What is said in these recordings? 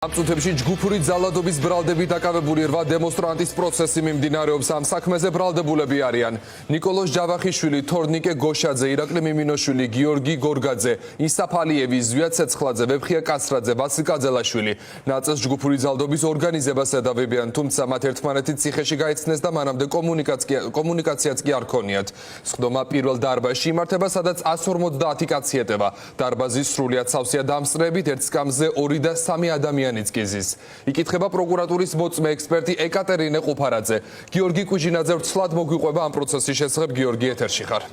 ამ წუთებში ჯგუფური ძალადობის ბრალდებით დაკავებული 8 დემონსტრანტის პროცესი მიმდინარეობს. ამ საქმეზე ბრალდებულები არიან ნიკოლოზ ჯავახიშვილი, თორნიკე გოშაძე, ირაკლი მიმინოშვილი, გიორგი გორგაძე, ისაფ ალიევი, ზვია ცეცხლაძე, ვეფხია კაცრაძე, ვასილ კაძელაშვილი. ნაწილს ჯგუფური ძალადობის ორგანიზებას ედავებიან, თუმცა მათ ერთმანეთის ციხეში გაიცნეს და მანამდე კომუნიკაციაც კი არ ქონიათ. სხდომა პირველ დარბაზში იმართება, სადაც 150 კაცი ეტევა. დარბაზი სრულიად სავსეა დამსწრეებით, ერთ სკამზე 2 და 3 ადამიანი იკითხება პროკურატურის მოწმე ექსპერტი ეკატერინე ყუფარაძე. გიორგი კუჯინაძე ვრცლად მოგვიყვება ამ პროცესის შესახებ. გიორგი, ეთერში ხარ.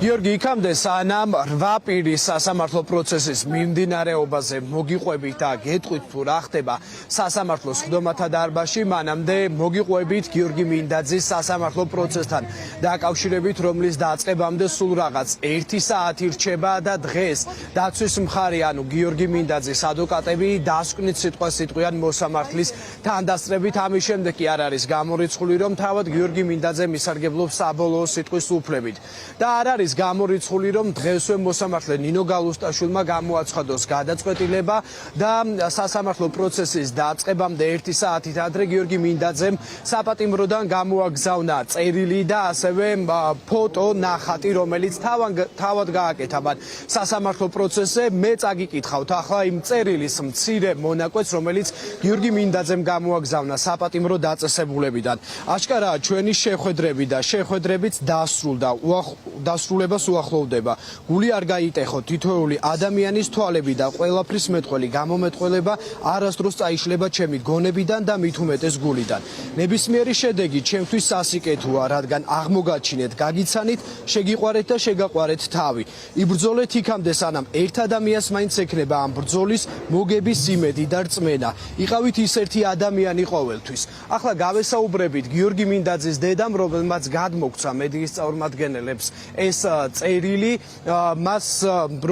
გიორგი, იქამდე სანამ 8 პირის სასამართლო პროცესის მიმდინარეობაზე მოგიყვებით და გეტყვით თუ რა ხდება სასამართლოს სხდომათა დარბაზში, მანამდე მოგიყვებით გიორგი მინდაძის სასამართლო პროცესთან დაკავშირებით, რომლის დაწყებამდე სულ რაღაც 1 საათი რჩება და დღეს დაცვის მხარე, ანუ გიორგი მინდაძის ადვოკატები დასკვნით სიტყვასიტყვიან მოსამართლის თანდასწრებით. ამის შემდეგ კი არ არის გამორიცხული, რომ თავად გიორგი მინდაძე მისარგებლობს საბოლოო სიტყვის უფლებით და არ არის გამორიცხული, რომ დღესვე მოსამართლე ნინო გალუსტაშვილმა გამოაცხადოს გადაწყვეტილება და სასამართლო პროცესის დაწყებამდე 1 საათით ადრე გიორგი მინდაძემ საპატიმროდან გამოაგზავნა წერილი და ასევე ფოტო ნახატი, რომელიც თავად გააკეთა მან სასამართლო პროცესზე. მე წაგიკითხავთ ახლა იმ წერილის მცირე მონაკვეთს, რომელიც გიორგი მინდაძემ გამოაგზავნა საპატიმრო დაწესებულებიდან. აშკარაა ჩვენი შეხვედრები და შეხვედრებიც დასრულდა, დასრულებას უახლოვდება. გული არ გაიტეხოთ, თითოეული ადამიანის თვალები და ყველაფრის მეტყველი გამომეტყველება არასდროს წაიშლება ჩემი გონებიდან და მით უმეტეს გულიდან. ნებისმიერი შედეგი ჩემთვის სასიკეთოა, რადგან აღმოგაჩინეთ, გაგიცანით, შეგიყვარეთ და შეგაყვარეთ თავი. იბრძოლეთ იქამდე, სანამ ერთ ადამიანს მაინც ექნება ამ ბრძოლის მოგების იმედი და რწმენა. იყავით ისერთი ადამიანი ყოველთვის. ახლა გავესაუბრებით გიორგი მინდაძის დედამ, რომელმაც გადმოგცა მედიის წარმომადგენლებს ეს წერილი. მას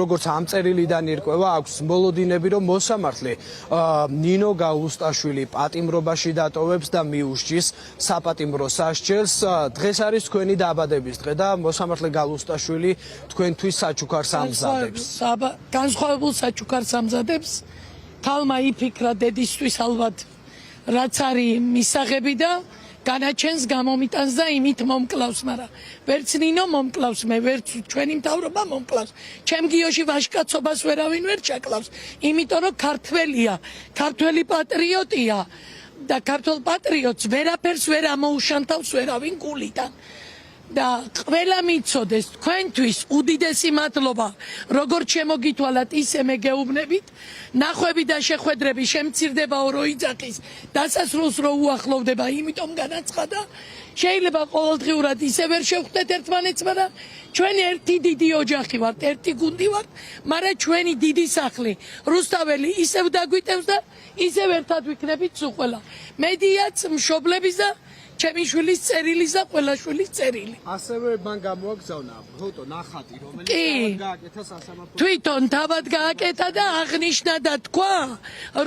როგორც ამ წერილიდან ირკვევა, აქვს მოლოდინები, რომ მოსამართლე ნინო გალუსტაშვილი პატიმრობაში დატოვებს და მიუსჯის საპატიმრო სასჯელს. დღეს არის თქვენი დაბადების დღე და მოსამართლე გალუსტაშვილი თქვენთვის საჩუქარს ამზადებს. განსხვავებულ საჩუქარს ამზადებს. ქალმა იფიქრა დედისთვის ალბათ რაც არის მისაღები და განაჩენს გამომიტანს და იმით მომკლავს, მაგრამ ვერც ნინო მომკლავს, მე ვერც ჩვენი მთავრობა მომკლავს. ჩემ გიოში ვაჟკაცობას ვერავინ ვერ ჩაკლავს, იმიტომ რომ ქართველია, ქართველი პატრიოტია და ქართულ პატრიოტს ვერაფერს ვერ ამოუშანთავს ვერავინ გულიდან. და ყველა მიცოდეს თქვენთვის უდიდესი მადლობა, როგორც შემოგითვალათ, ისე მეგეუბნებით. ნახვები და შეხვედრები შემცირდებაო, რო იძახის დასასრულს რო უახლოვდება, იმიტომ განაცხადა. შეიძლება ყოველდღიურად ისე ვერ შევხვდეთ ერთმანეთს, მაგრამ ჩვენი ერთი დიდი ოჯახი ვართ, ერთი გუნდი ვართ, მაგრამ ჩვენი დიდი სახლი რუსთაველი ისევ დაგვიტევს და ისევ ერთად ვიქნებით სულ ყველა. მედიაც, მშობლების და ჩემი შვილის წერილის და ყველა შვილის წერილი. ასევე მან გამოაგზავნა ფოტო ნახატი, რომელიც თავად გააკეთა სასამართლოს. თვითონ თავად გააკეთა და აღნიშნა და თქვა,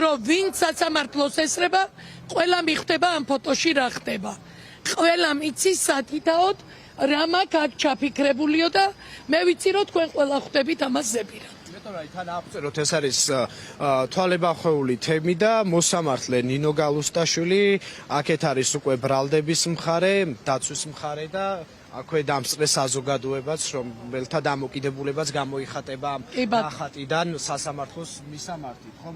რომ ვინც სასამართლოს ესრება, ყველა მიხვდება ამ ფოტოში რა ხდება. ყველა მიცის სათითაოდ რა მაქვს აქ ჩაფიქრებულიო და მე ვიცი, რომ თქვენ ყველა ხვდებით ამას ზებირად. თან აღწეროთ, ეს არის თვალებახვეული თემი და მოსამართლე ნინო გალუსტაშვილი, აქეთ არის უკვე ბრალდების მხარე, დაცვის მხარე და აქვე დამსწრე საზოგადოებაც, რომელთა დამოკიდებულებაც გამოიხატება ნახატიდან სასამართლოს მისამართით, ხომ?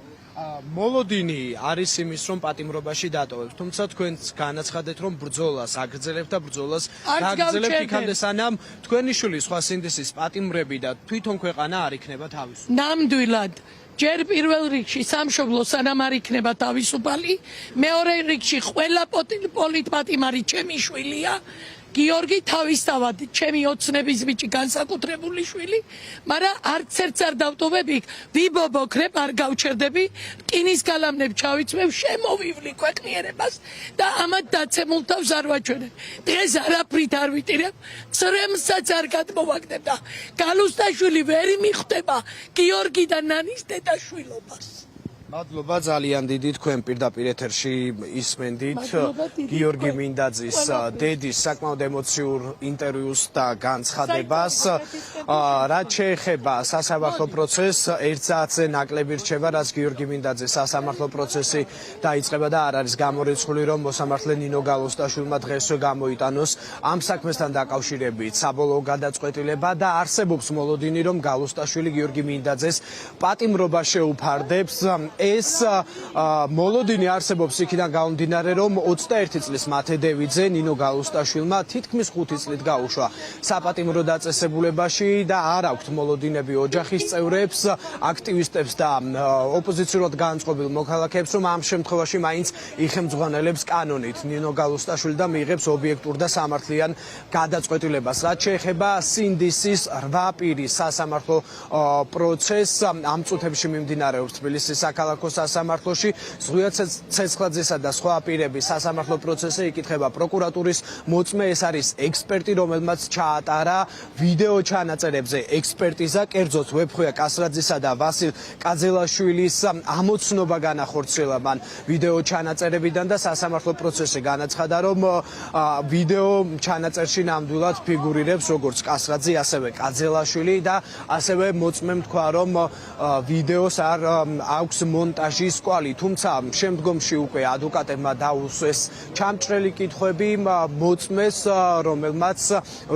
მოლოდინი არის იმის, რომ პატიმრობაში დატოვებს, თუმცა თქვენც განაცხადეთ, რომ ბრძოლას აგრძელებთ და ბრძოლას გაგრძელებთ იქამდე, სანამ თქვენი შვილი სხვა სინდისის პატიმრები და თვითონ ქვეყანა არ იქნება თავისუფალი. ნამდვილად. ჯერ პირველ რიგში სამშობლო სანამ არ იქნება თავისუფალი, მეორე რიგში ყველა პოლიტპატიმარი ჩემი შვილია. გიორგი თავისთავად ჩემი ოცნების ბიჭი, განსაკუთრებული შვილი, მაგრამ არც ერთს არ დავტოვებ იქ, ვიბობოქრებ, არ გავჩერდები, რკინის გალამნებ ჩავიცმევ, შემოვივლი ქვეყნიერებას და ამათ დაცემულ თავს არ ვაჩვენებ. დღეს არაფრით არ ვიტირებ, წრემსაც არ გადმოვაგდებ და გალუსტაშვილი ვერ მიხვდება გიორგი და ნანის დედაშვილობას. მადლობა ძალიან დიდი თქვენ პირდაპირ ეთერში ისმენდით გიორგი მინდაძის დედის საკმაოდ ემოციურ ინტერვიუს და განცხადებას რაც შეეხება სასამართლო პროცესს 1 საათზე ნაკლები რჩება რაც გიორგი მინდაძის სასამართლო პროცესი დაიწყება და არ არის გამორიცხული რომ მოსამართლე ნინო გალოსტაშვილმა დღესვე გამოიტანოს ამ საქმესთან დაკავშირებით საბოლოო გადაწყვეტილება და არსებობს მოლოდინი რომ გალოსტაშვილი გიორგი მინდაძეს პატიმრობა შეუფარდებს ეს მოლოდინი არსებობს იქიდან გამომდინარე რომ 21 წლის მათედევიძე ნინო გალოსტაშვილმა თითქმის 5 წლით გაუშვა საპატიმრო დაწესებულებაში და არ აქვთ მოლოდინები ოჯახის წევრებს აქტივისტებს და ოპოზიციურად განწყობილ მოქალაქეებს რომ ამ შემთხვევაში მაინც იხემძღვანელებს კანონით ნინო გალოსტაშვილი და მიიღებს ობიექტურ და სამართლიან გადაწყვეტილებას რაც შეეხება სინდისის 8 პირის სასამართლო პროცესს ამ წუთებში მიმდინარეობს თბილისის საქალაქო სასამართლოში ზღუია ცეცხლაძესა და სხვა პირების სასამართლო პროცესი იკითხება პროკურატურის მოწმე ეს არის ექსპერტი რომელმაც ჩაატარა ვიდეო ჩანაწერებზე ექსპერტიზა კერძოდ ვეფხვია კასრაძისა და ვასილ კაძელაშვილის ამოცნობა განახორციელა მან ვიდეო ჩანაწერებიდან და სასამართლო პროცესი განაცხადა რომ ვიდეო ჩანაწერში ნამდვილად ფიგურირებს როგორც კასრაძე ასევე კაძელაშვილი და ასევე მოწმემ თქვა რომ ვიდეოს არ აქვს მონტაჟის კვალი თუმცა შემდგომში უკვე ადვოკატებმა დაუსვეს ჩამჭრელი კითხვები მოწმეს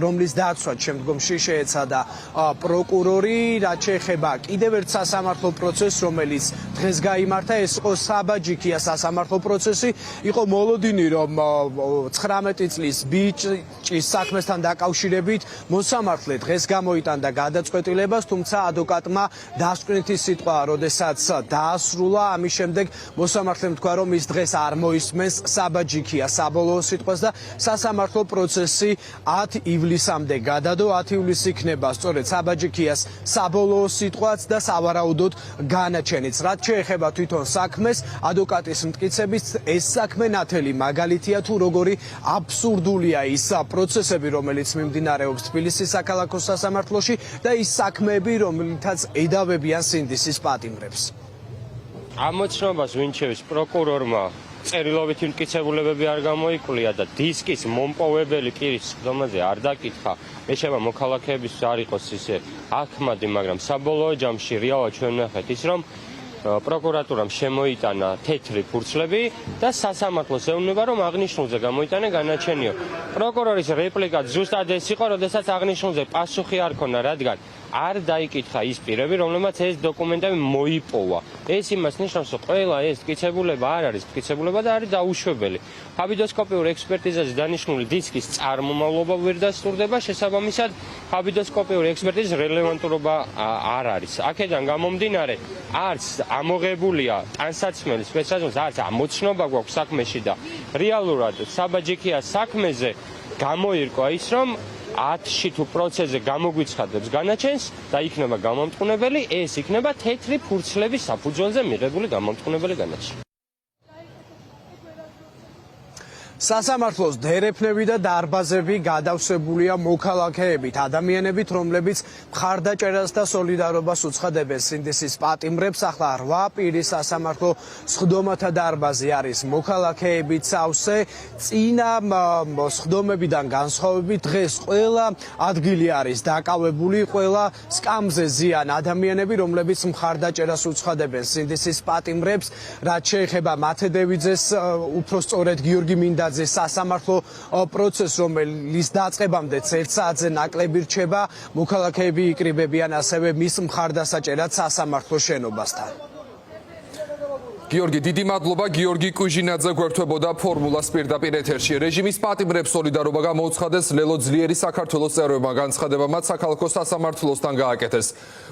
რომლის დაცვაც შემდგომში შეეცადა პროკურორი რაც შეეხება კიდევ ერთ სასამართლო პროცესს რომელიც დღეს გაიმართა ეს იყო საბაჯიქია სასამართლო პროცესი იყო მოლოდინი რომ 19 წლის ბიჭის საქმესთან დაკავშირებით მოსამართლე დღეს გამოიტანდა გადაწყვეტილებას თუმცა ადვოკატმა დასკვნითი სიტყვა როდესაც დაასრულა ამის შემდეგ მოსამართლემ თქვა რომ ის დღეს არ მოისმენს საბაჯიქია საბოლოო სიტყვას და სასამართლო პროცესი 10 ივლისამდე გადადო 10 ივლისი იქნება სწორედ საბაჯიქიას საბოლოო სიტყვაც და სავარაუდოდ განაჩენიც რაც შეეხება თვითონ საქმეს ადვოკატის მტკიცებით ეს საქმე ნათელი მაგალითია თუ როგორი აბსურდულია ის პროცესები რომელიც მიმდინარეობს თბილისის საქალაქო სასამართლოში და ის საქმეები რომლითაც ედავებიან სინდისის პატიმრებს ამოცნობას ვინჩევის პროკურორმა წერილობითი მტკიცებულებები არ გამოიკვლია და დისკის მომპოვებელი პირის ხდომაზე არ დაკითხა მე შევა მოქალაქეების არ იყოს ისე აქმადი მაგრამ საბოლოო ჯამში რეალურად ჩვენ ნახეთ ის რომ პროკურატურამ შემოიტანა თეთრი ფურცლები და სასამართლოს ეუბნება რომ აღნიშნულზე გამოიტანა განაჩენიო პროკურორის რეპლიკა ზუსტად ეს იყო როდესაც აღნიშნულზე პასუხი არ ქონა რადგან არ დაიკითხა ის პირები რომლებმაც ეს დოკუმენტები მოიპოვა ეს იმას ნიშნავს რომ ყველა ეს მტკიცებულება არ არის მტკიცებულება და არის დაუშვებელი ხაბიდოსკოპიურ ექსპერტიზაზე დანიშნული დისკის წარმომავლობა ვერ დასტურდება შესაბამისად ხაბიდოსკოპიურ ექსპერტიზის რელევანტურობა არ არის აქედან გამომდინარე არც ამოღებულია ტანსაცმელი სპეციალიზმის არც ამოცნობა გვაქვს საქმეში და რეალურად საბაჯიქიას საქმეზე გამოირკვა ის რომ 10-ში თუ პროცესზე გამოგვიცხადებს განაჩენს და იქნება გამომტყუნებელი ეს იქნება თეთრი ფურცლების საფუძველზე მიღებული გამომტყუნებელი განაჩენი სასამართლოს დერეფნები და დარბაზები გადავსებულია მოქალაქეებით, ადამიანებით, რომლებიც მხარდაჭერას და სოლიდარობას უცხადებენ სინდისის პატიმრებს. ახლა 8 პირის სასამართლო სხდომათა დარბაზი არის მოქალაქეებით სავსე. წინა სხდომებიდან განსხვავებით დღეს ყველა ადგილი არის დაკავებული, ყველა სკამზე ზიან ადამიანები, რომლებიც მხარდაჭერას უცხადებენ სინდისის პატიმრებს, რაც შეეხება მათედევიძეს, უფრო სწორედ გიორგი მინდაძეს სასამართლო პროცესს, რომლის დაწყებამდე 1 საათზე ნაკლები რჩება, მოქალაქეები იკრიბებიან ასევე მის მხარდასაჭერად სასამართლო შენობასთან. გიორგი, დიდი მადლობა. გიორგი კუჟინაძე გვერდებოდა ფორმულას პირდაპირ ეთერში. რეჟიმის პატიმრებს სოლიდარობა გამოუცხადეს ლელო ძლიერი საქართველოს წევრებმა. განცხადება მათ საქალაქო სასამართლოსთან გააკეთეს.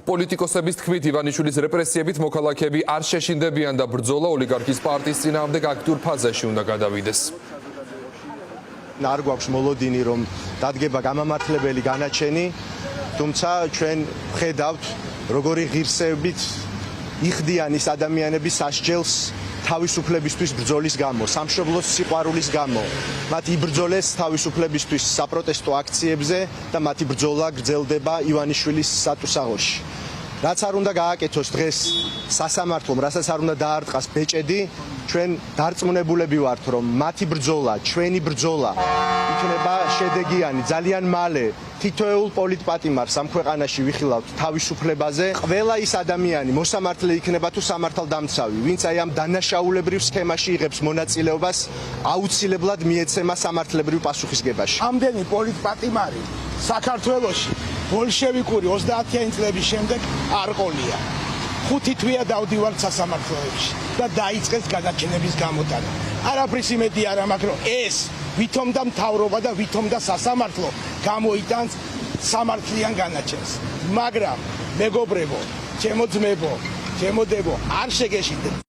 პოლიტიკოსების თქმით ივანიშვილის რეპრესიებით მოქალაქეები არ შეშინდებიან და ბრძოლა ოლიგარქის პარტიის წინააღმდეგ აქტიურ ფაზაში უნდა გადავიდეს. არ გვაქვს მოლოდინი რომ დადგება გამამართლებელი განაჩენი, თუმცა ჩვენ ხედავთ როგორი ღირსებით იხდიან ის ადამიანები სასჯელს თავისუფლებისთვის ბრძოლის გამო, სამშობლოს სიყვარულის გამო. მათ იბრძოლეს თავისუფლებისთვის საპროტესტო აქციებზე და მათი ბრძოლა გრძელდება ივანიშვილის სატუსაღოში. რაც არ უნდა გააკეთოს დღეს სასამართლომ, რასაც არ უნდა დაარტყას ბეჭედი, ჩვენ დარწმუნებულები ვართ, რომ მათი ბრძოლა, ჩვენი ბრძოლა იქნება შედეგიანი ძალიან მალე. თითოეულ პოლიტპატიმარს ამ ქვეყანაში ვიხილავთ თავისუფლებაზე. ყველა ის ადამიანი მოსამართლე იქნება თუ სამართალდამცავი, ვინც აი ამ დანაშაულებრივ სქემაში იღებს მონაწილეობას, აუცილებლად მიეცემა სამართლებრივ პასუხისგებაში. ამდენი პოლიტპატიმარი საქართველოში ბოლშევიკური 30-იანი წლების შემდეგ არ ყოლია. 5 თვეა დავდივართ სასამართლოებში და დაიწყეს განაჩენების გამოტანა. არაფრის იმედი არ მაქვს, რომ ეს ვითომ და მთავრობა და ვითომ და სასამართლო გამოიტანს სამართლიან განაჩენს. მაგრამ მეგობრებო, ჩემო ძმებო, ჩემო დებო, არ შეგეშინდეთ.